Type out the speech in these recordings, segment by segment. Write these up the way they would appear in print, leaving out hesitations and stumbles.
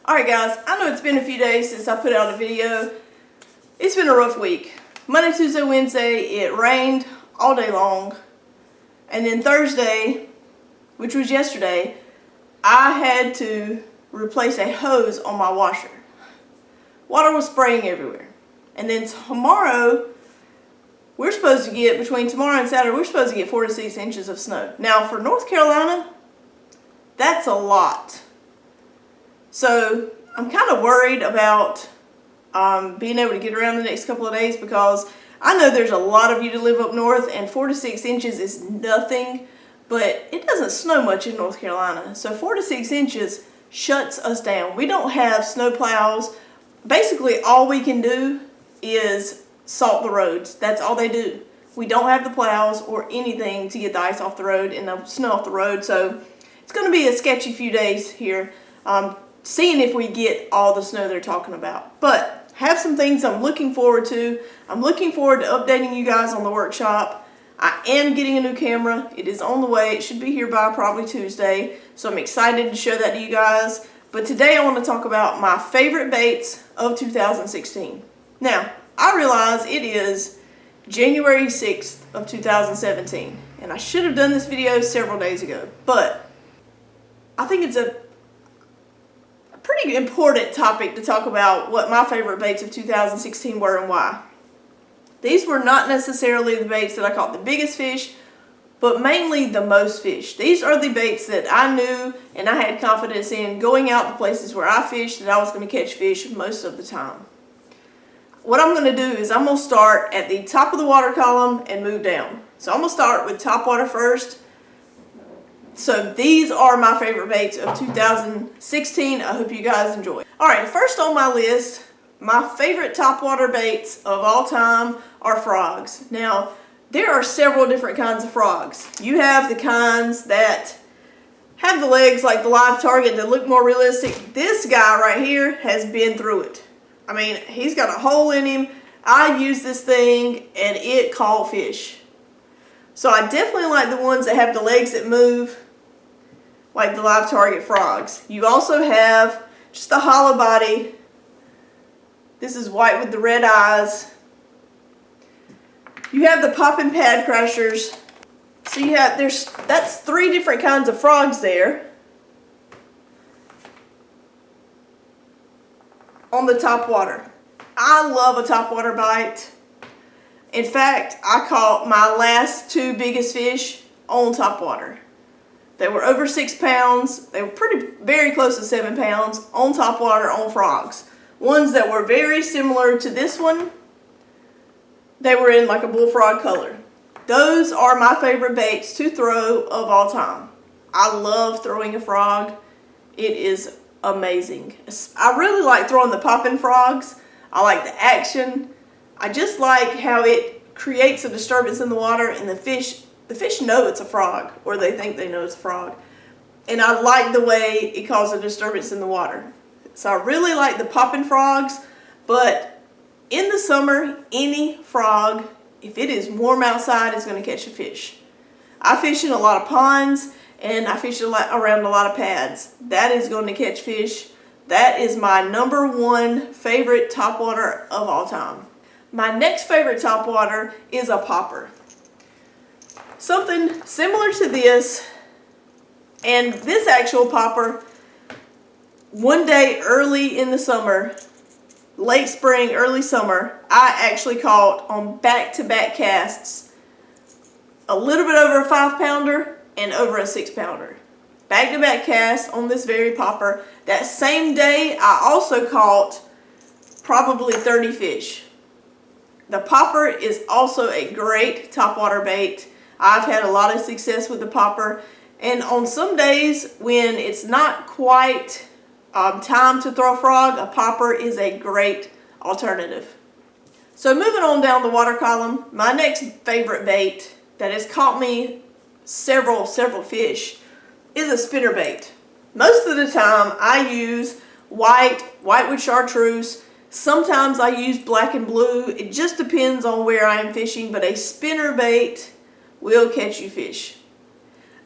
Alright guys, I know it's been a few days since I put out a video. It's been a rough week. Monday, Tuesday, Wednesday, it rained all day long. And then Thursday, which was yesterday, I had to replace a hose on my washer. Water was spraying everywhere. And then tomorrow, we're supposed to get, between tomorrow and Saturday, we're supposed to get 4 to 6 inches of snow. Now for North Carolina, that's a lot. So I'm kind of worried about being able to get around the next couple of days, because I know there's a lot of you that live up north and 4 to 6 inches is nothing, but it doesn't snow much in North Carolina. So 4 to 6 inches shuts us down. We don't have snow plows. Basically all we can do is salt the roads. That's all they do. We don't have the plows or anything to get the ice off the road and the snow off the road. So it's going to be a sketchy few days here. Seeing if we get all the snow they're talking about. But have some things I'm looking forward to. I'm looking forward to updating you guys on the workshop. I am getting a new camera. It is on the way. It should be here by probably Tuesday. So I'm excited to show that to you guys. But today I want to talk about my favorite baits of 2016. Now, I realize it is January 6th of 2017. And I should have done this video several days ago. But I think it's a pretty important topic to talk about what my favorite baits of 2016 were and why. These were not necessarily the baits that I caught the biggest fish, but mainly the most fish. These are the baits that I knew and I had confidence in going out the places where I fished that I was going to catch fish most of the time. What I'm going to do is I'm going to start at the top of the water column and move down. So I'm going to start with top water first. So these are my favorite baits of 2016. I hope you guys enjoy. Alright, first on my list, my favorite topwater baits of all time are frogs. Now, there are several different kinds of frogs. You have the kinds that have the legs like the live target that look more realistic. This guy right here has been through it. I mean, he's got a hole in him. I used this thing and it caught fish. So I definitely like the ones that have the legs that move, like the live target frogs. You also have just the hollow body. This is white with the red eyes. You have the poppin' pad crashers. So you have, that's 3 different kinds of frogs there on the top water. I love a topwater bite. In fact, I caught my last 2 biggest fish on topwater. They were over 6 pounds. They were very close to 7 pounds on topwater on frogs. Ones that were very similar to this one. They were in like a bullfrog color. Those are my favorite baits to throw of all time. I love throwing a frog. It is amazing. I really like throwing the poppin' frogs. I like the action. I just like how it creates a disturbance in the water, and the fish know it's a frog, or they think they know it's a frog. And I like the way it causes a disturbance in the water. So I really like the poppin' frogs, but in the summer, any frog, if it is warm outside, is going to catch a fish. I fish in a lot of ponds, and I fish around a lot of pads. That is going to catch fish. That is my #1 favorite topwater of all time. My next favorite topwater is a popper. Something similar to this, and this actual popper, one day early in the summer, late spring, early summer, I actually caught on back-to-back casts a little bit over a 5-pounder and over a 6-pounder. Back-to-back casts on this very popper. That same day, I also caught probably 30 fish. The popper is also a great topwater bait. I've had a lot of success with the popper, and on some days when it's not quite time to throw a frog, a popper is a great alternative. So moving on down the water column, my next favorite bait that has caught me several fish is a spinnerbait. Most of the time I use white with chartreuse. Sometimes I use black and blue. It just depends on where I am fishing, but a spinnerbait will catch you fish.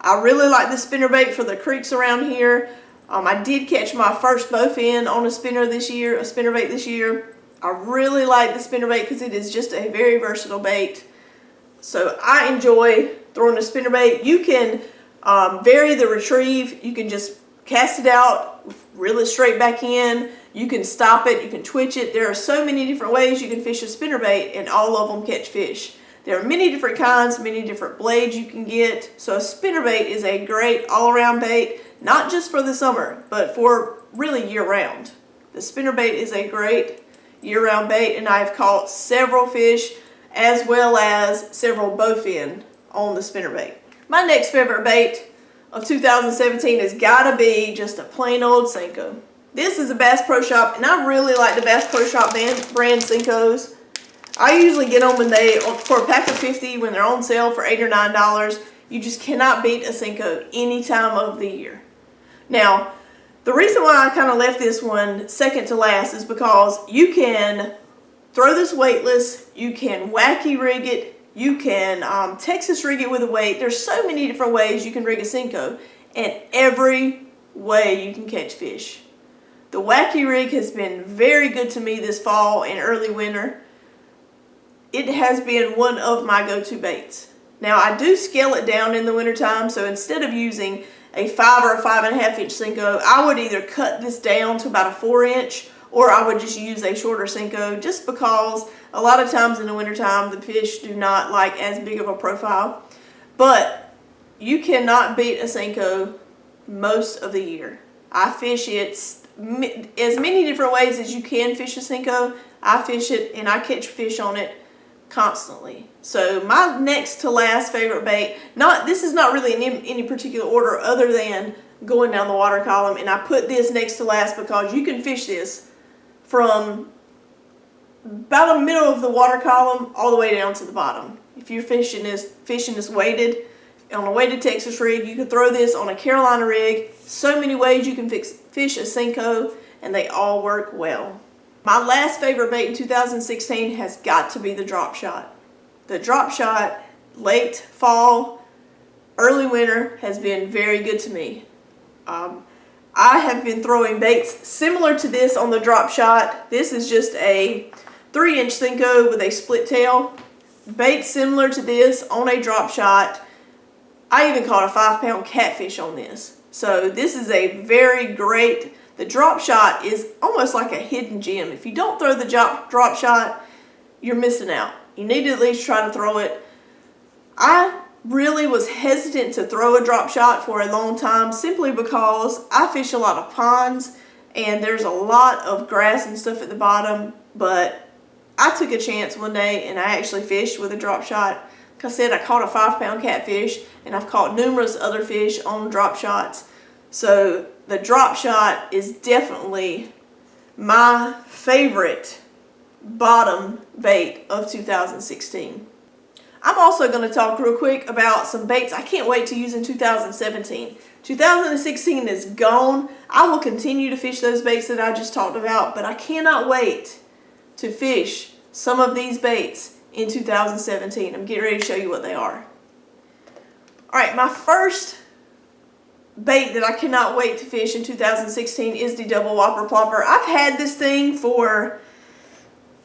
I really like the spinnerbait for the creeks around here. I did catch my first bowfin on a spinnerbait this year. I really like the spinnerbait because it is just a very versatile bait. So I enjoy throwing a spinnerbait. You can vary the retrieve. You can just cast it out, reel it straight back in. You can stop it, you can twitch it. There are so many different ways you can fish a spinnerbait, and all of them catch fish. There are many different kinds, many different blades you can get. So a spinnerbait is a great all-around bait, not just for the summer, but for really year-round. The spinnerbait is a great year-round bait, and I've caught several fish as well as several bowfin on the spinnerbait. My next favorite bait of 2017 has got to be just a plain old Senko. This is a Bass Pro Shop, and I really like the Bass Pro Shop brand Senkos. I usually get them when for a pack of 50 when they're on sale for $8 or $9. You just cannot beat a Senko any time of the year. Now, the reason why I kind of left this one second to last is because you can throw this weightless, you can wacky rig it, you can Texas rig it with a weight. There's so many different ways you can rig a Senko, and every way you can catch fish. The wacky rig has been very good to me this fall and early winter. It has been one of my go-to baits. Now I do scale it down in the wintertime, so instead of using a 5 or a 5.5 inch Senko, I would either cut this down to about a 4 inch, or I would just use a shorter Senko, just because a lot of times in the wintertime the fish do not like as big of a profile. But you cannot beat a Senko most of the year. I fish it as many different ways as you can fish a Senko. I fish it and I catch fish on it constantly. So my next to last favorite bait, this is not really in any particular order other than going down the water column, and I put this next to last because you can fish this from about the middle of the water column all the way down to the bottom. If you're fishing this weighted, on a weighted Texas rig, you can throw this on a Carolina rig. So many ways you can fish a Senko, and they all work well. My last favorite bait in 2016 has got to be the drop shot. The drop shot, late fall, early winter, has been very good to me. I have been throwing baits similar to this on the drop shot. This is just a 3 inch Senko with a split tail. Bait similar to this on a drop shot. I even caught a 5-pound catfish on this. So this is a very great, the drop shot is almost like a hidden gem. If you don't throw the drop shot, you're missing out. You need to at least try to throw it. I really was hesitant to throw a drop shot for a long time simply because I fish a lot of ponds and there's a lot of grass and stuff at the bottom, but I took a chance one day and I actually fished with a drop shot. Like I said, I caught a 5-pound catfish, and I've caught numerous other fish on drop shots. So the drop shot is definitely my favorite bottom bait of 2016. I'm also going to talk real quick about some baits I can't wait to use in 2017. 2016 is gone. I will continue to fish those baits that I just talked about, but I cannot wait to fish some of these baits in 2017. I'm getting ready to show you what they are. Alright, my first bait that I cannot wait to fish in 2016 is the double whopper plopper. I've had this thing for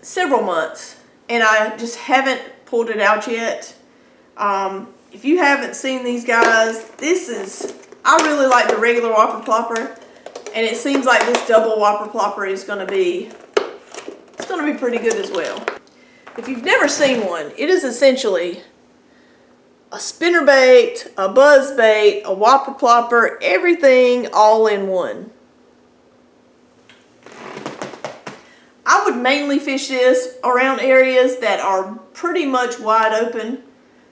several months and I just haven't pulled it out yet. If you haven't seen these guys, I really like the regular whopper plopper, and it seems like this double whopper plopper is going to be pretty good as well. If you've never seen one, it is essentially a spinnerbait, a buzzbait, a whopper plopper, everything all in one. I would mainly fish this around areas that are pretty much wide open.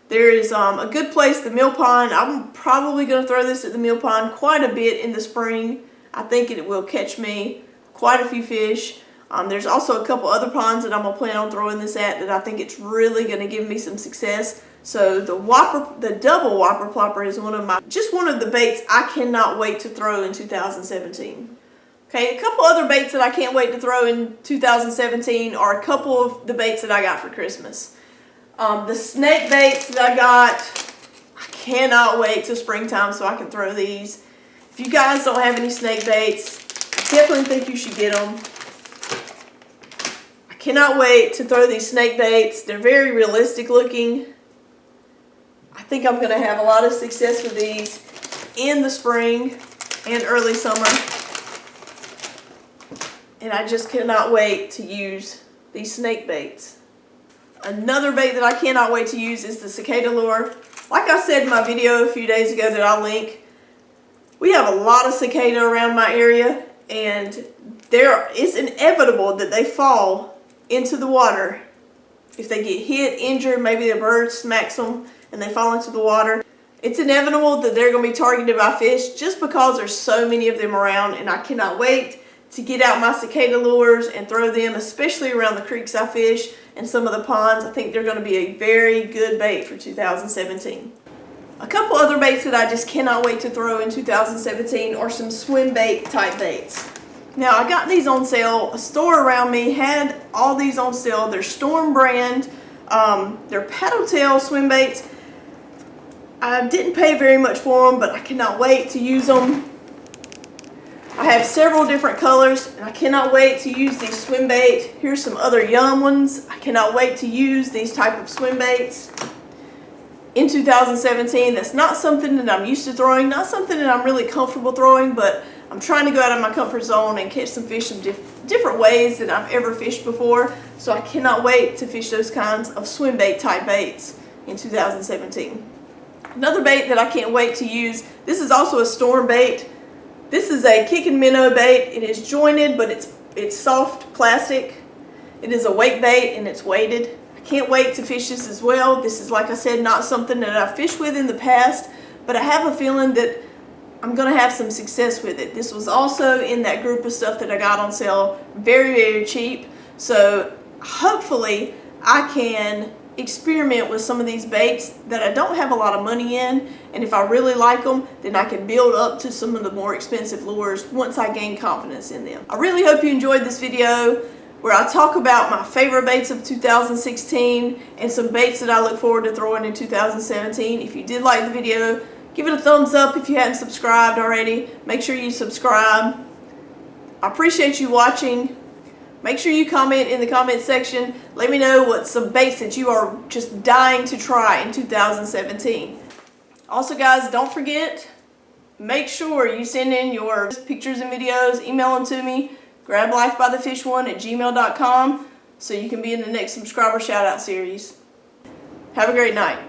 There is a good place, the mill pond. I'm probably going to throw this at the mill pond quite a bit in the spring. I think it will catch me quite a few fish. There's also a couple other ponds that I'm going to plan on throwing this at that I think it's really going to give me some success. So the double whopper plopper is one of the baits I cannot wait to throw in 2017. Okay, a couple other baits that I can't wait to throw in 2017 are a couple of the baits that I got for Christmas. The snake baits that I got, I cannot wait till springtime so I can throw these. If you guys don't have any snake baits, I definitely think you should get them. I cannot wait to throw these snake baits. They're very realistic looking. I think I'm going to have a lot of success with these in the spring and early summer. And I just cannot wait to use these snake baits. Another bait that I cannot wait to use is the cicada lure. Like I said in my video a few days ago that I'll link, we have a lot of cicada around my area, and it's inevitable that they fall into the water. If they get hit, injured, maybe the bird smacks them and they fall into the water, it's inevitable that they're going to be targeted by fish just because there's so many of them around. And I cannot wait to get out my cicada lures and throw them, especially around the creeks I fish and some of the ponds. I think they're going to be a very good bait for 2017. A couple other baits that I just cannot wait to throw in 2017 are some swim bait type baits. Now, I got these on sale. A store around me had all these on sale. They're Storm brand. They're paddle tail swim baits. I didn't pay very much for them, but I cannot wait to use them. I have several different colors, and I cannot wait to use these swim bait. Here's some other Yum ones. I cannot wait to use these type of swim baits in 2017. That's not something that I'm used to throwing, not something that I'm really comfortable throwing, but I'm trying to go out of my comfort zone and catch some fish in different ways than I've ever fished before. So I cannot wait to fish those kinds of swim bait type baits in 2017. Another bait that I can't wait to use, this is also a Storm bait. This is a kicking minnow bait. It is jointed, but it's soft plastic. It is a weight bait and it's weighted. I can't wait to fish this as well. This is, like I said, not something that I've fished with in the past, but I have a feeling that I'm going to have some success with it. This was also in that group of stuff that I got on sale very, very cheap. So hopefully I can experiment with some of these baits that I don't have a lot of money in, and if I really like them, then I can build up to some of the more expensive lures once I gain confidence in them. I really hope you enjoyed this video where I talk about my favorite baits of 2016 and some baits that I look forward to throwing in 2017. If you did like the video, give it a thumbs up. If you hadn't subscribed already, make sure you subscribe. I appreciate you watching. Make sure you comment in the comment section. Let me know what some baits that you are just dying to try in 2017. Also, guys, don't forget, make sure you send in your pictures and videos. Email them to me, grablifebythefish1@gmail.com, so you can be in the next subscriber shout out series. Have a great night.